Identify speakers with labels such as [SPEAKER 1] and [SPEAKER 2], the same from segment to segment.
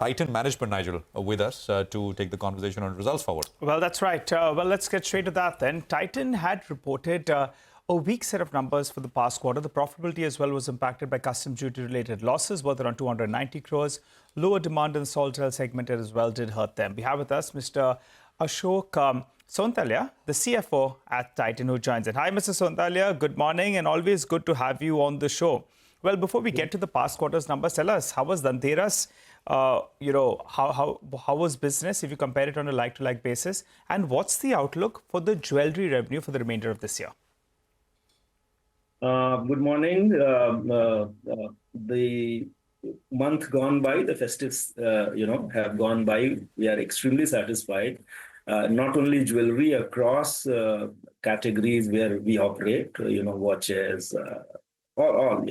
[SPEAKER 1] Titan management, Nigel, with us to take the conversation on results forward.
[SPEAKER 2] Well, that's right. Well, let's get straight to that then. Titan had reported a weak set of numbers for the past quarter. The profitability as well was impacted by customs duty-related losses worth around 290 crores. Lower demand in the salt oil segment as well did hurt them. We have with us Mr. Ashok Sonthalia, the CFO at Titan, who joins in. Hi, Mr. Sonthalia. Good morning, and always good to have you on the show. Well, before we get to the past quarter's numbers, tell us, how was Dhanteras? How was business if you compare it on a like-to-like basis? And what's the outlook for the jewelry revenue for the remainder of this year?
[SPEAKER 3] Good morning. The month gone by, the festives, have gone by. We are extremely satisfied. Not only jewelry, across categories where we operate, watches, all,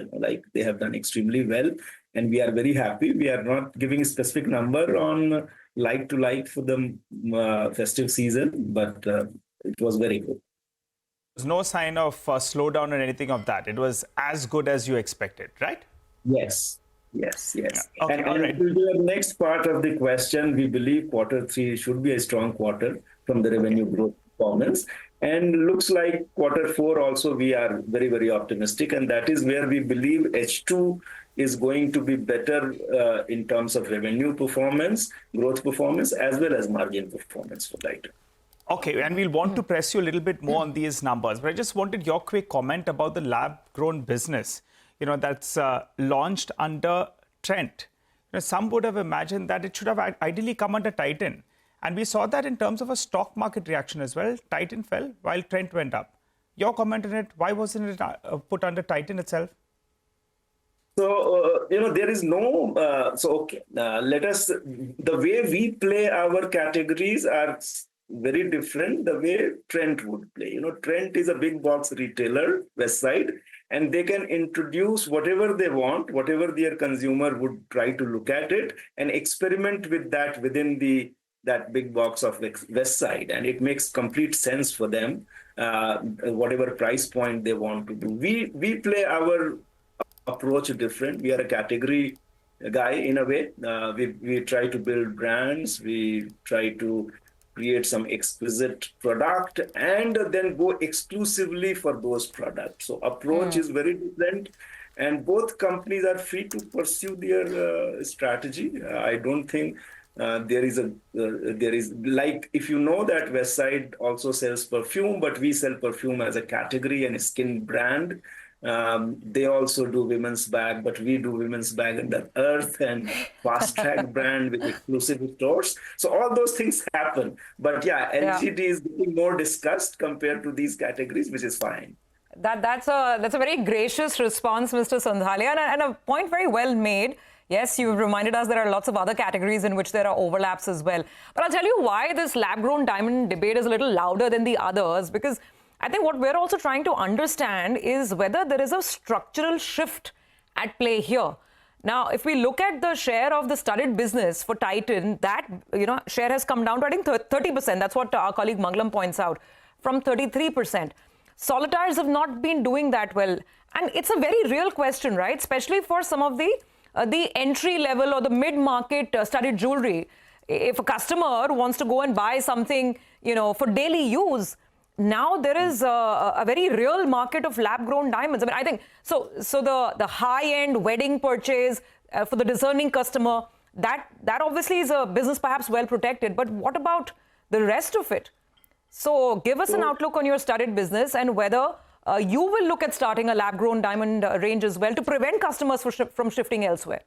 [SPEAKER 3] they have done extremely well. And we are very happy. We are not giving a specific number on like-to-like for the festive season, but it was very good.
[SPEAKER 2] There's no sign of slowdown or anything of that. It was as good as you expected, right?
[SPEAKER 3] Yes. Yeah. Okay,
[SPEAKER 2] all right.
[SPEAKER 3] To the next part of the question, we believe Q3 should be a strong quarter from the revenue growth performance. And looks like Q4 also we are very, very optimistic. And that is where we believe H2 is going to be better in terms of revenue performance, growth performance, as well as margin performance for Titan.
[SPEAKER 2] Okay, and we'll want to press you a little bit more on these numbers. But I just wanted your quick comment about the lab-grown business, that's launched under Trent. Some would have imagined that it should have ideally come under Titan. And we saw that in terms of a stock market reaction as well. Titan fell while Trent went up. Your comment on it, why wasn't it put under Titan itself?
[SPEAKER 3] So, there is no, the way we play our categories are very different the way Trent would play. Trent is a big box retailer, West Side, and they can introduce whatever they want, whatever their consumer would try to look at it and experiment with that within that big box of West Side. And it makes complete sense for them, whatever price point they want to do. We play our approach different. We are a category guy in a way. We try to build brands. We try to create some exquisite product and then go exclusively for those products. So approach is very different, and both companies are free to pursue their strategy. I don't think there is like, if you know that West Side also sells perfume, but we sell perfume as a category and a skin brand. They also do women's bag, but we do women's bag under Earth and Fast Track brand with exclusive stores. So all those things happen. But LGD is getting more discussed compared to these categories, which is fine.
[SPEAKER 4] That's a very gracious response, Mr. Sonthalia, and a point very well made. Yes, you've reminded us there are lots of other categories in which there are overlaps as well. But I'll tell you why this lab-grown diamond debate is a little louder than the others, because I think what we're also trying to understand is whether there is a structural shift at play here. Now, if we look at the share of the studded business for Titan, that share has come down to, I think, 30%. That's what our colleague Mangalam points out, from 33%. Solitaires have not been doing that well. And it's a very real question, right? Especially for some of the entry level or the mid-market studded jewelry. If a customer wants to go and buy something, for daily use, now there is a very real market of lab-grown diamonds. I mean, I think, so the high-end wedding purchase for the discerning customer, that obviously is a business perhaps well protected. But what about the rest of it? So give us an outlook on your studded business and whether you will look at starting a lab-grown diamond range as well to prevent customers from shifting elsewhere.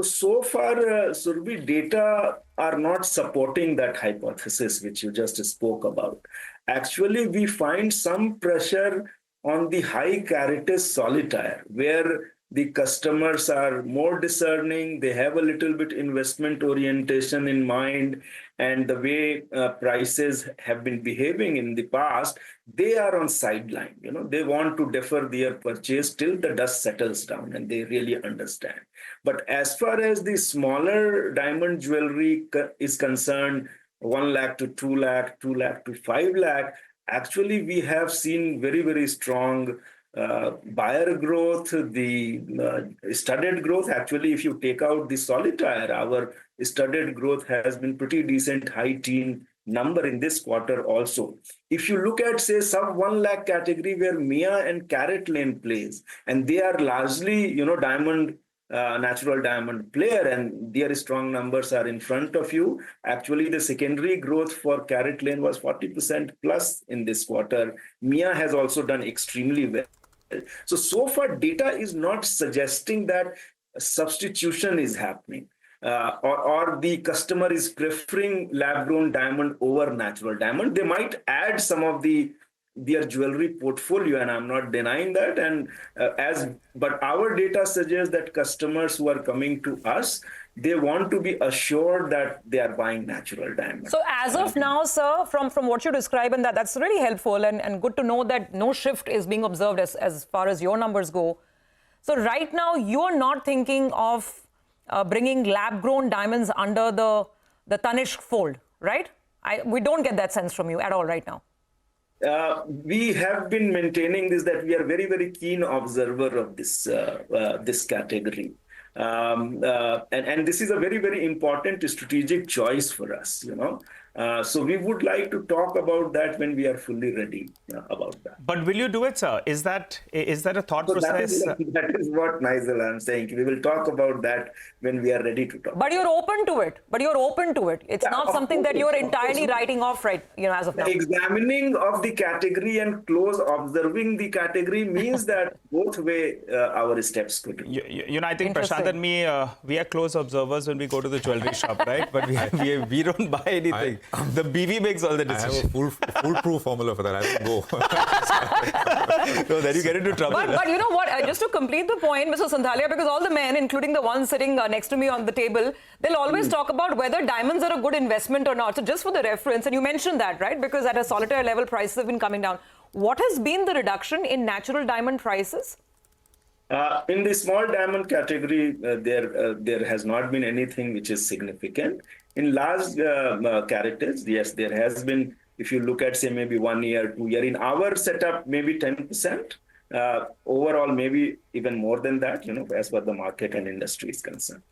[SPEAKER 3] So far, Surabhi, data are not supporting that hypothesis which you just spoke about. Actually, we find some pressure on the high caratage solitaire, where the customers are more discerning, they have a little bit investment orientation in mind, and the way prices have been behaving in the past, they are on sideline. They want to defer their purchase till the dust settles down and they really understand. But as far as the smaller diamond jewelry is concerned, 1 lakh to 2 lakh, 2 lakh to 5 lakh, actually we have seen very, very strong buyer growth, the studded growth. Actually, if you take out the solitaire, our studded growth has been pretty decent, high teen number in this quarter also. If you look at, say, sub 1 lakh category where Mia and Carrot Lane plays, and they are largely, diamond, natural diamond player, and their strong numbers are in front of you. Actually, the secondary growth for Carrot Lane was 40% plus in this quarter. Mia has also done extremely well. So far, data is not suggesting that substitution is happening. Or the customer is preferring lab-grown diamond over natural diamond. They might add some of their jewelry portfolio, and I'm not denying that. And but our data suggests that customers who are coming to us, they want to be assured that they are buying natural diamond.
[SPEAKER 4] So as of now, sir, from what you describe, and that's really helpful and good to know that no shift is being observed as far as your numbers go. So right now, you're not thinking of bringing lab-grown diamonds under the Tanishq fold, right? We don't get that sense from you at all right now.
[SPEAKER 3] We have been maintaining this, that we are very, very keen observer of this category. And this is a very, very important strategic choice for us, So we would like to talk about that when we are fully ready about that.
[SPEAKER 2] But will you do it, sir? Is that a thought process?
[SPEAKER 3] That is what, Nigel, I'm saying. We will talk about that when we are ready to talk.
[SPEAKER 4] But you're open to it. It's not something that you're entirely writing off, right? As of now.
[SPEAKER 3] Examining of the category and close observing the category means that both way our steps could be.
[SPEAKER 2] I think Prashant and me, we are close observers when we go to the jewelry shop, right? But we don't buy anything. The BV makes all the decisions.
[SPEAKER 1] I have a foolproof formula for that. I will go. No, then you get into trouble.
[SPEAKER 4] But you know what? Just to complete the point, Mr. Sonthalia, because all the men, including the one sitting next to me on the table, they'll always talk about whether diamonds are a good investment or not. So just for the reference, and you mentioned that, right? Because at a solitaire level, prices have been coming down. What has been the reduction in natural diamond prices?
[SPEAKER 3] In the small diamond category, there has not been anything which is significant. In large carats, yes, there has been, if you look at, say, maybe 1 year, 2 year, in our setup, maybe 10%. Overall, maybe even more than that, as far as the market and industry is concerned.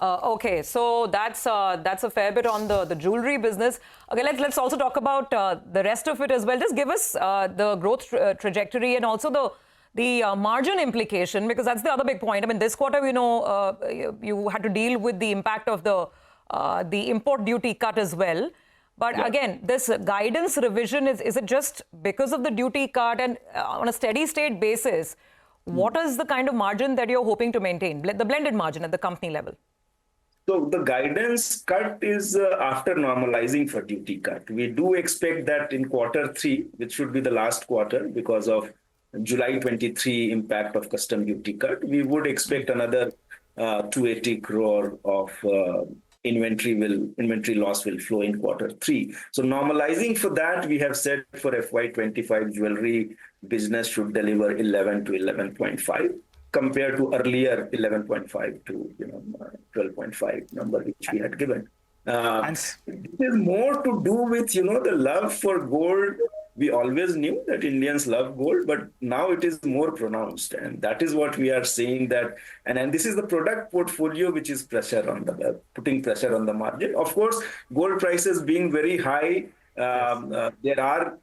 [SPEAKER 4] Okay, so that's a fair bit on the jewelry business. Okay, let's also talk about the rest of it as well. Just give us the growth trajectory and also the margin implication, because that's the other big point. I mean, this quarter, you had to deal with the impact of the import duty cut as well. But again, this guidance revision, is it just because of the duty cut? And on a steady state basis, what is the kind of margin that you're hoping to maintain, the blended margin at the company level?
[SPEAKER 3] So the guidance cut is after normalizing for duty cut. We do expect that in Q3, which should be the last quarter because of July 23 impact of custom duty cut, we would expect another 280 crore of inventory loss will flow in Q3. So normalizing for that, we have said for FY25 jewelry business should deliver 11 to 11.5 compared to earlier 11.5 to 12.5 number which we had given. It is more to do with the love for gold. We always knew that Indians love gold, but now it is more pronounced, and that is what we are seeing that. And this is the product portfolio which is putting pressure on the margin. Of course, gold prices being very high, there are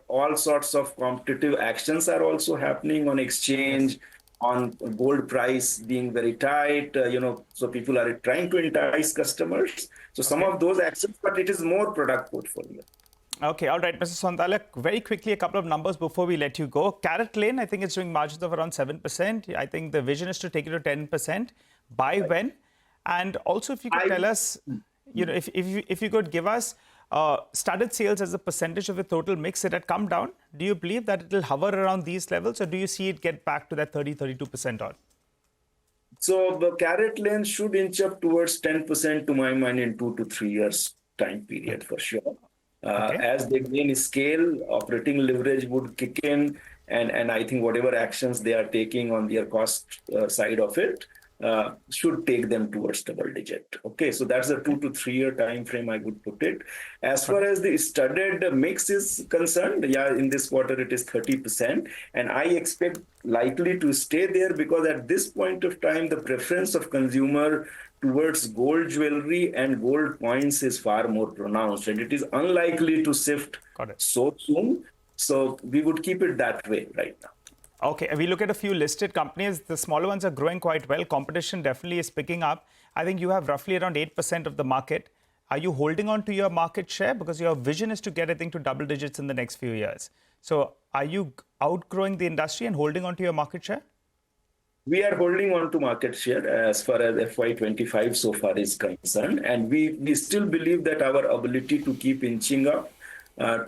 [SPEAKER 3] all sorts of competitive actions are also happening on exchange, on gold price being very tight. So people are trying to entice customers. So some of those actions, but it is more product portfolio.
[SPEAKER 2] Okay, all right, Mr. Sonthalia, very quickly, a couple of numbers before we let you go. Carrot Lane, I think it's doing margins of around 7%. I think the vision is to take it to 10%. By when? And also, if you could tell us, if you could give us studded sales as a percentage of the total mix, it had come down. Do you believe that it will hover around these levels, or do you see it get back to that 30-32% odd?
[SPEAKER 3] So the Carrot Lane should inch up towards 10% to my mind in 2 to 3 years time period for sure. As they gain scale, operating leverage would kick in, and I think whatever actions they are taking on their cost side of it, should take them towards double digit. Okay, so that's a 2 to 3 year time frame I would put it. As far as the studded mix is concerned, yeah, in this quarter it is 30%, and I expect likely to stay there because at this point of time, the preference of consumer towards gold jewelry and gold coins is far more pronounced, and it is unlikely to shift so soon. So we would keep it that way right now.
[SPEAKER 2] Okay, we look at a few listed companies. The smaller ones are growing quite well. Competition definitely is picking up. I think you have roughly around 8% of the market. Are you holding on to your market share? Because your vision is to get, I think, to double digits in the next few years. So are you outgrowing the industry and holding on to your market share?
[SPEAKER 3] We are holding on to market share as far as FY25 so far is concerned. And we still believe that our ability to keep inching up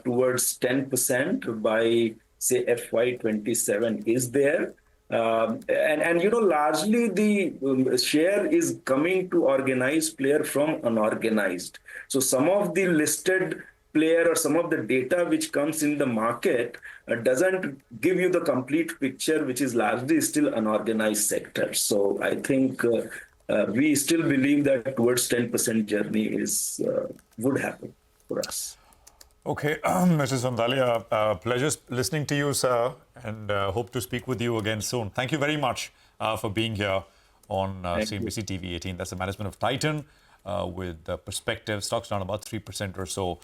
[SPEAKER 3] towards 10% by say FY27 is there. And you know, largely the share is coming to organized player from unorganized. So some of the listed player or some of the data which comes in the market doesn't give you the complete picture, which is largely still unorganized sector. So I think we still believe that towards 10% journey is would happen for us.
[SPEAKER 1] Okay, Mr. Sonthalia, pleasure listening to you, sir, and hope to speak with you again soon. Thank you very much for being here on CNBC TV18. That's the management of Titan with Perspective. Stocks down about 3% or so.